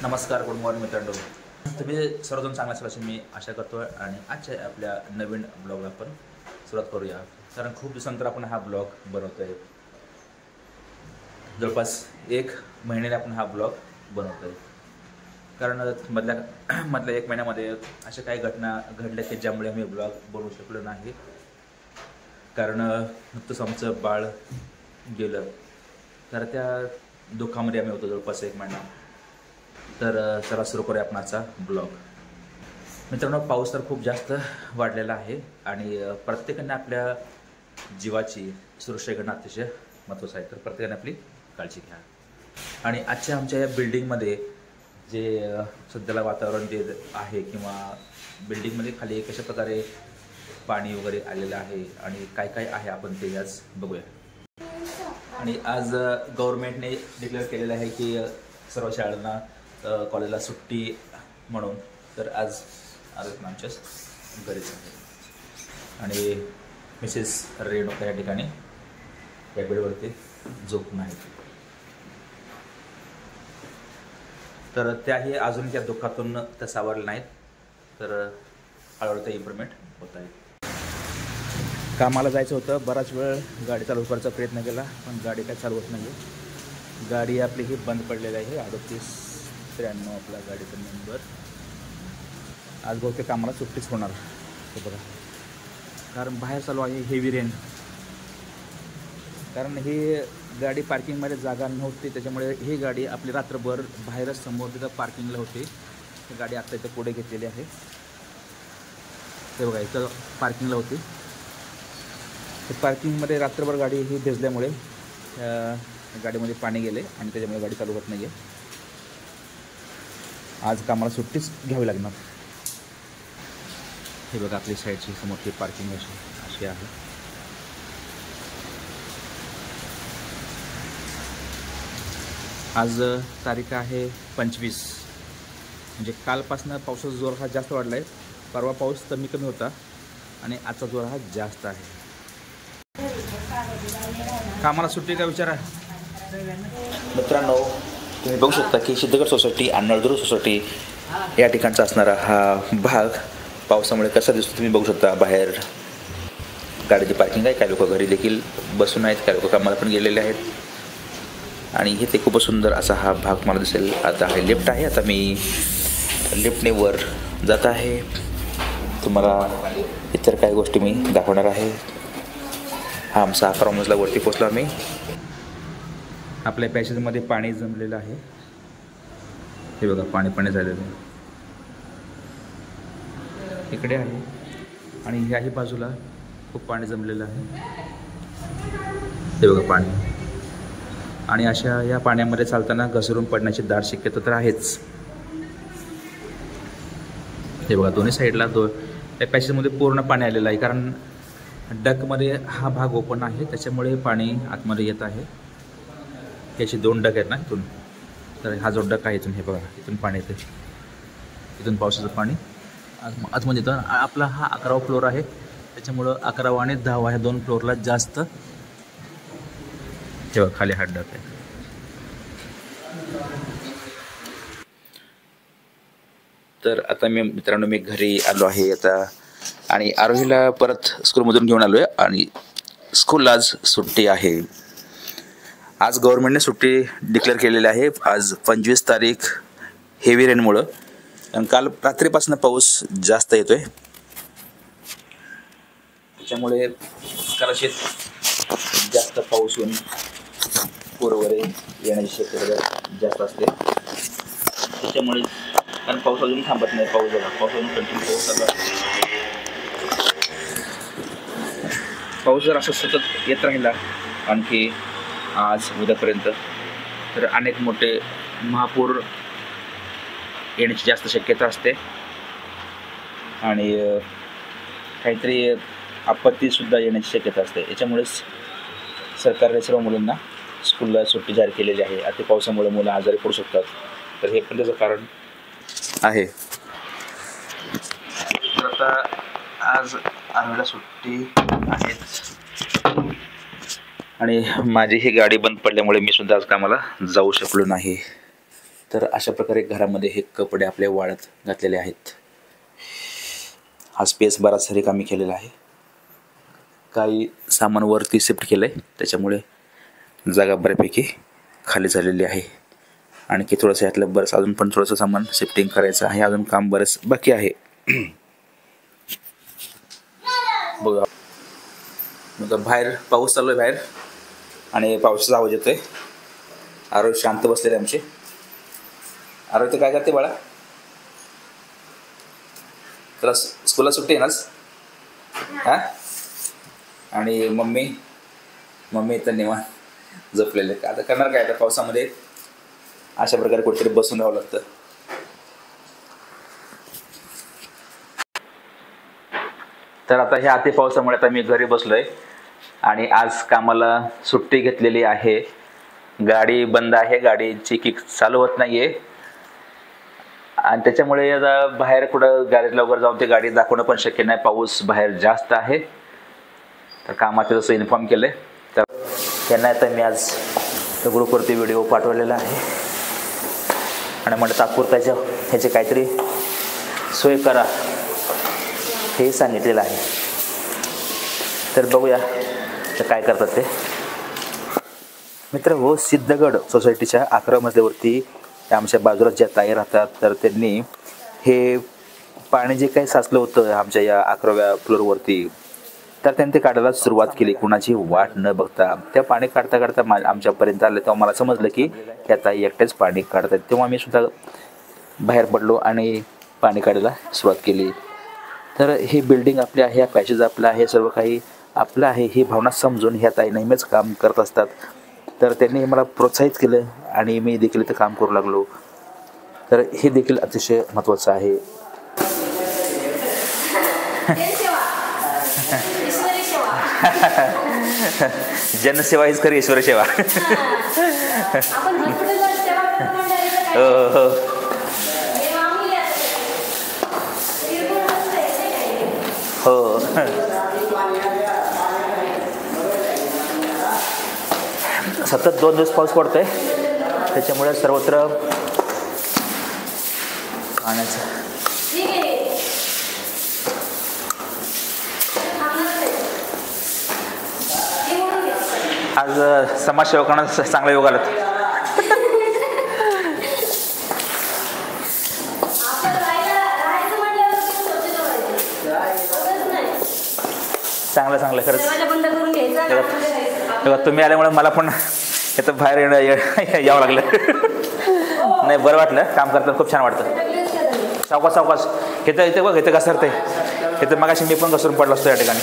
नमस्कार, good morning मित्रांनो. तुम्ही सर्वजण चांगला असाल अशी मी आशा करतो आणि आजच्या आपल्या नवीन ब्लॉगला आपण सुरुवात करूया. कारण खूप दिवसानंतर आपण हा ब्लॉग बनवतो आहे. जवळपास 1 महिन्याने आपण हा ब्लॉग बनवतो आहे. कारण मधल्या 1 महिन्यामध्ये अशा काही घटना घडल्या की ज्यामुळे आम्ही ब्लॉग बनवू शकलो नाही. कारण नुकतंच आमचं बाळ गेलं, तर त्या दुःखामध्ये आम्ही होतो जवळपास 1 महिना. तर चला सुरू करूया आपण आजचा ब्लॉग. मित्रांनो, पाऊस तर खूप जास्त वाढलेला आहे आणि प्रत्येकाने आपल्या जीवाची सुरक्षा करणं अतिशय महत्त्वाचं आहे. तर प्रत्येकाने आपली काळजी घ्या. आणि आजच्या आमच्या या बिल्डिंगमध्ये जे सध्याला वातावरण जे आहे किंवा बिल्डिंगमध्ये खाली कशा प्रकारे पाणी वगैरे आलेलं आहे आणि काय काय आहे आपण ते आज बघूया. आणि आज गव्हर्नमेंटने डिक्लेअर केलेलं आहे की सर्व शाळांना कॉलेजला सुट्टी म्हणून. तर आज आमच्या घरीच आहे आणि मिसेस रेणुका या ठिकाणी या बेडवरती झोपून आहेत. तर त्याही अजून त्या दुःखातून त्या सावरल्या नाहीत. तर हळूहळू त्या इम्प्रूव्हमेंट होत आहे. कामाला जायचं होतं, बराच वेळ गाडी चालू करायचा प्रयत्न केला पण गाडी काय चालू होत नाही. गाडी आपली ही बंद पडलेली आहे. 3893 आपला गाडीचा नंबर. आज बहुतेक कामाला सुट्टीच होणार हे बघा, कारण बाहेर चालू आहे हेवी रेन. कारण ही गाडी पार्किंगमध्ये जागा नव्हती, त्याच्यामुळे ही गाडी आपली रात्रभर बाहेरच समोर तिथं पार्किंगला होती. ही गाडी आत्ता इथं पुढे घेतलेली आहे. ते बघा, इथं पार्किंगला होती. पार्किंगमध्ये रात्रभर गाडी ही भिजल्यामुळे गाडीमध्ये पाणी गेले आणि त्याच्यामुळे गाडी चालू होत नाही आहे. आज कामाला सुट्टीच घ्यावी लागणार. हे बघा, आपली साईडची समोरची पार्किंग अशी आहे. आज तारीख आहे 25. म्हणजे कालपासून पावसाचा जोर हा जास्त वाढला आहे. परवा पाऊस कमी होता आणि आजचा जोर हा जास्त आहे. कामाला सुट्टी का विचारा. मित्रांनो, तुम्ही बघू शकता की सिद्धगड सोसायटी आणि नळदुर्ग सोसायटी या ठिकाणचा असणारा हा भाग पावसामुळे कसा दिसतो तुम्ही बघू शकता. बाहेर गाडीची पार्किंग आहे, काही लोक घरी देखील बसून आहेत, काही लोक कामाला पण गेलेले आहेत. आणि इथे खूपच सुंदर असा हा भाग मला दिसेल. आता हे लिफ्ट आहे, आता मी लिफ्टने वर जात आहे. तुम्हाला इतर काही गोष्टी मी दाखवणार आहे. हा आमचा 11 मजला वरती पोचलो आम्ही. आपल्या पॅसेजमध्ये पाणी जमलेलं आहे. हे बघा, पाणी झालेलं आहे इकडे आहे आणि ह्याही बाजूला खूप पाणी जमलेलं आहे. हे बघा पाणी. आणि अशा या पाण्यामध्ये चालताना घसरून पडण्याची दाट शक्यता तर आहेच. हे बघा, दोन्ही साईडला त्या पॅसेजमध्ये पूर्ण पाणी आलेलं आहे. कारण डकमध्ये हा भाग ओपन आहे, त्याच्यामुळे पाणी आतमध्ये येत आहे. याचे 2 डक आहेत ना इथून. तर हा जो डक आहे इथून, हे बघा, इथून पाणी येते. इथून पावसाचं पाणी आतमध्ये येतं. आपला हा 11वा फ्लोअर आहे, त्याच्यामुळं 11वा आणि 10वा ह्या 2 फ्लोअरला जास्त. हे बघा, खाली हा डक आहे. तर आता मित्रांनो मी घरी आलो आहे आता. आणि आरोहीला परत स्कूलमधून घेऊन आलो आहे आणि स्कूलला आज सुट्टी आहे. आज गव्हर्नमेंटने सुट्टी डिक्लेअर केलेली आहे. आज 25 तारीख हेवी रेनमुळं. आणि काल रात्रीपासून पाऊस जास्त येतोय, त्याच्यामुळे कदाचित जास्त पाऊस येऊन पूर वगैरे येण्याची शक्यता जास्त असते. त्याच्यामुळे कारण पाऊस अजून थांबत नाही. पाऊस अजून कंटिन्यू पाऊस आला. पाऊस जर असं सतत येत राहिला आणखी आज उद्यापर्यंत, तर अनेक मोठे महापूर येण्याची जास्त शक्यता असते आणि काहीतरी आपत्तीसुद्धा येण्याची शक्यता असते. याच्यामुळेच सरकारने सर्व मुलांना स्कूलला सुट्टी जाहीर केलेली आहे. अति पावसामुळे मुलं आजारी पडू शकतात, तर हे पण त्याचं कारण आहे. तर आता आज आम्हाला सुट्टी आहे आणि माझी ही गाडी बंद पडल्यामुळे मी सुद्धा आज कामाला जाऊ शकलो नाही. तर अशा प्रकारे घरामध्ये हे कपडे आपले वाळत घातलेले आहेत. हा स्पेस बराच रिकामी केलेला आहे. काही सामान वरती शिफ्ट केलं आहे, त्याच्यामुळे जागा बऱ्यापैकी खाली झालेली आहे. आणखी थोडंसं यातलं बरंच अजून पण थोडंसं सामान शिफ्टिंग करायचं आहे. अजून काम बरंच बाकी आहे. बघा मग बाहेर पाऊस चालू आहे बाहेर आणि पावसाचा आवाज येतोय. आरोग्य शांत बसलेले आमचे. आरोग्य काय करते बाळा? तुला स्कूलला सुट्टी आहे नाच? हां. आणि मम्मी तर निवांत झोपलेले. आता करणार काय? आता पावसामध्ये अशा प्रकारे कुठेतरी बसून राहावं लागतं. तर आता ह्या अति पावसामुळे आता मी घरी बसलोय आणि आज कामाला सुट्टी घेतलेली आहे. गाडी बंद आहे, गाडीची किक चालू होत नाही आहे आणि त्याच्यामुळे आता बाहेर कुठं गॅरेजला वगैरे जाऊन ते गाडी दाखवणं पण शक्य नाही. पाऊस बाहेर जास्त आहे. तर कामाचं जसं इन्फॉर्म केलं आहे तर त्यांना आता मी आज ग्रुपवरती व्हिडिओ पाठवलेला आहे आणि म्हणलं तात्पुरत्याच्या ह्याचे काहीतरी सोय करा हे सांगितलेलं आहे. तर बघूया तर काय करतात ते. मित्र सिद्धगड सोसायटीच्या 11 मजल्यावरती आमच्या बाजूला ज्या ताई राहतात तर त्यांनी हे पाणी जे काही साचलं होतं आमच्या या 11व्या फ्लोअरवरती तर त्यांनी ते काढायला सुरुवात केली. कुणाची वाट न बघता त्या पाणी काढता काढता आमच्यापर्यंत आलं. तेव्हा मला समजलं की त्या ताई एकट्याच पाणी काढतात. तेव्हा मी सुद्धा बाहेर पडलो आणि पाणी काढायला सुरुवात केली. तर ही बिल्डिंग आपली आहे, हा पॅसेज आपला आहे, सर्व काही आपलं आहे ही भावना समजून ह्या ताई नेहमीच काम करत असतात. तर त्यांनी मला प्रोत्साहित केलं आणि मी देखील इथं काम करू लागलो. तर हे देखील अतिशय महत्त्वाचं आहे. जनसेवा हीच खरी ईश्वर सेवा. हो. हो सतत 2 दिवस पाऊस पडतोय त्याच्यामुळे सर्वत्र पाण्याचं आज समाजसेवकांना चांगला योग आला. चांगलं खरंच. तुम्ही आल्यामुळे मला पण इथं बाहेर यावं लागलं. नाही बरं वाटलं. काम करताना खूप छान वाटतं. सावकाश इथं बघ इथं घसरते. इथं मगाशी मी पण घसरून पडलो असतो या ठिकाणी.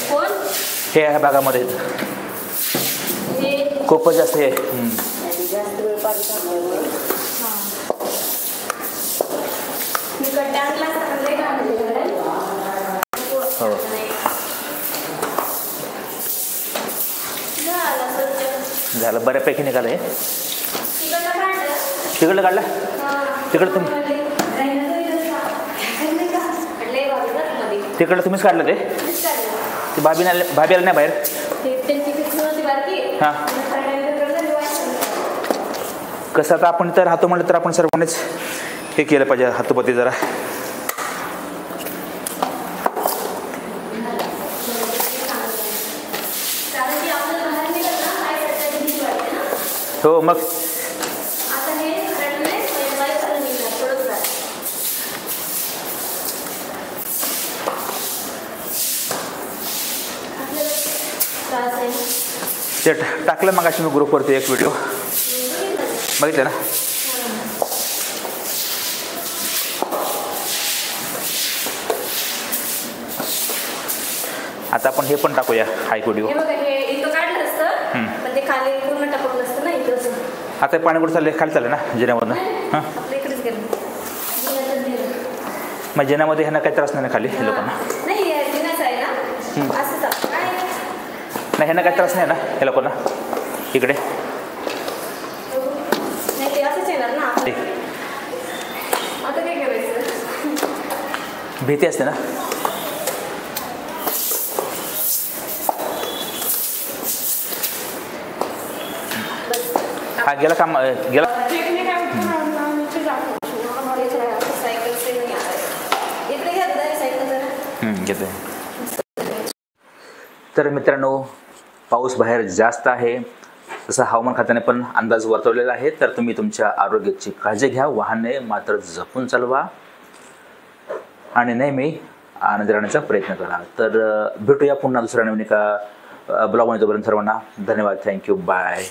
हे ह्या भागामध्ये खूपच जास्त हे. हो झालं बऱ्यापैकी निघालं हे. तिकडलं काढलं तिकडं तिकडलं तुम्हीच काढलं ते भाभी आलं नाही बाहेर. हां कसं आता आपण तर राहतो म्हटलं तर आपण सर्वांनीच हे केलं पाहिजे हातोपती जरा. हो मग ते टाकलं मग अशी मी ग्रुपवरती एक व्हिडिओ बघितलं ना. आता आपण हे पण टाकूया हा एक व्हिडिओ. आता पाणी कुठं चाललंय? खाली चाललं ना जिन्यामधनं. हां मग जिन्यामध्ये ह्यांना काही त्रास नाही ना खाली हे लोकांना? नाही ह्यांना काही त्रास नाही ना हे लोकांना इकडे? भीती असते ना. हा गेला काम गेला. शक्यता आहे. तर मित्रांनो, पाऊस बाहेर जास्त आहे, तसं हवामान खात्याने पण अंदाज वर्तवलेला आहे. तर तुम्ही तुमच्या आरोग्याची काळजी घ्या, वाहने मात्र जपून चालवा आणि नेहमी आनंदी राहण्याचा प्रयत्न करा. तर भेटूया पुन्हा दुसऱ्या नवीन एका ब्लॉगमध्ये. तोपर्यंत सर्वांना धन्यवाद. थँक्यू. बाय.